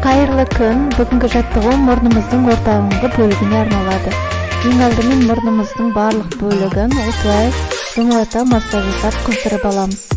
Кайырлы күн. Бүгүнкү жаттыгуу мурнумуздун ортаңғы бөлүгүнө арналады. Эң алдымен мурнумуздун барлык бөлүгүн осулай дымылдата массаж жасап кыздырып алабыз.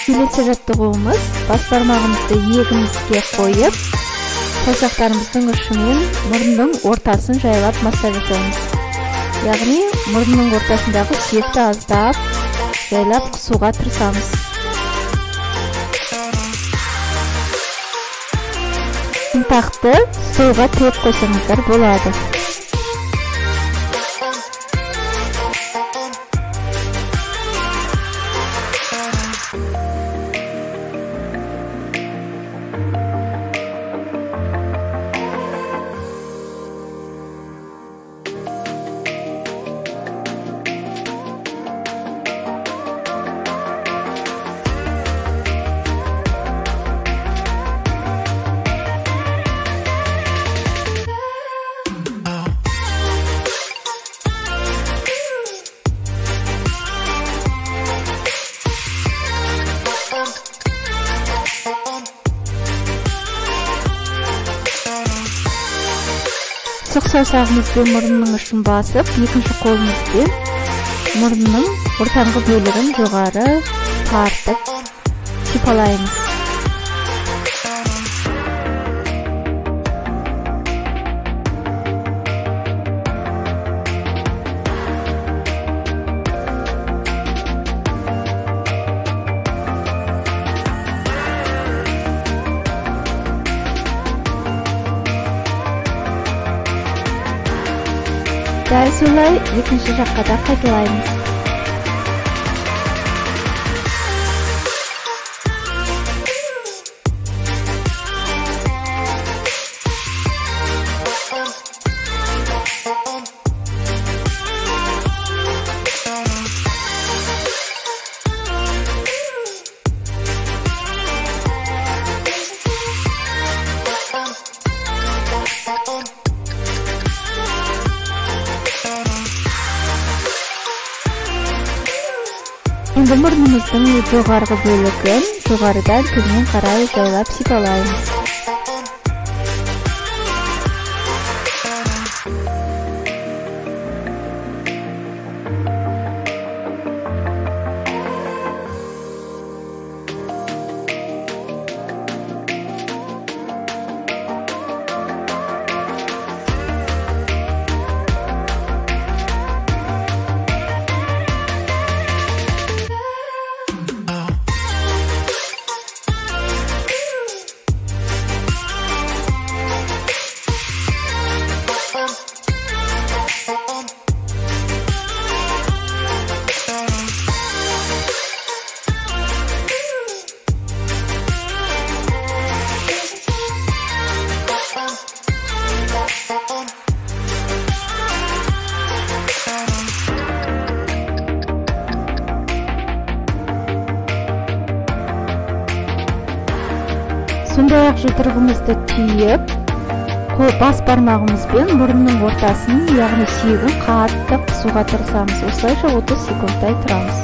Келесі жаттығуымыз бас бармағымызды иегімізге қойып, саусақтарымыздың ұшымен мұрынның ортасын жайлап массаж жасаймыз. Яғни мұрынның ортасындағы сүйекті аздап жайлап қысуға тырысамыз. Ұнтақты столға түйіп қойсаңыздар болады. Сұқ саусағымызбен мұрынның ұшын басып, екінші қолымызбен мұрынның ортаңғы бөлігін жоғары тартып сипалаймыз. Дәл солай екінші жаққа да қайталаймыз. Енді мұрнымыздың жоғарғы бөлігін жоғарыдан төмен қарай жайлап сипалаймыз. Сондай-ақ жұдырығымызды түйіп, бас бармағымызбен мұрынның ортасын, яғни сүйегін қатты қысуға тырысамыз. Осылайша 30 секундтай тұрамыз.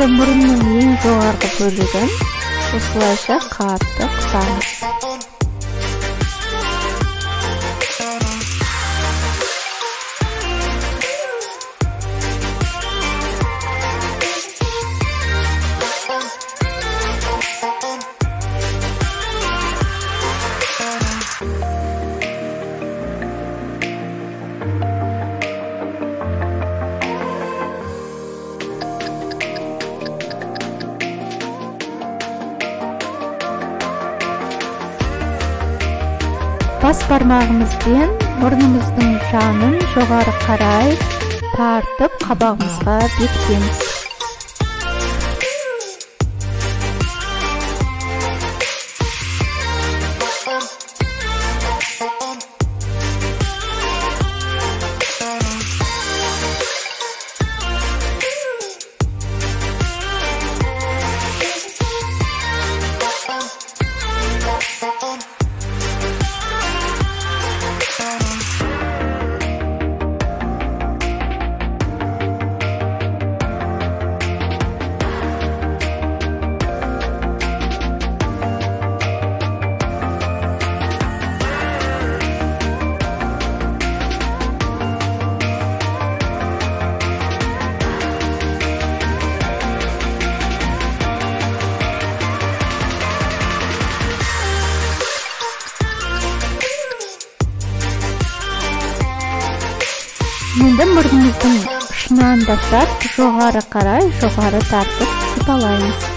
Енді мұрынның ең жоғарғы бөлігін осылайша қатты қысамыз. Бас бармағымызбен мұрнымыздың жанын жоғары қарай тартып қабағымызға бекітеміз. Енді мұрнымыздың ұшынан бастап жоғары қарай жоғары тартып сипалаймыз.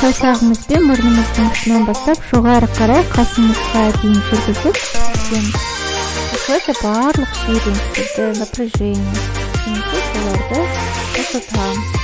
Саусағымызбен мұрнымыздың ұшынан бастап жоғары қарай қасымызға дейін жүргізіп түсеміз. Осылайша барлық шиеленістерді, напряжение, соларды қосатамыз.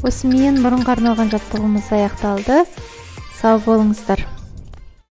Осымен мұрынға арналған жаттығуымыз аяқталды. Сау болыңыздар.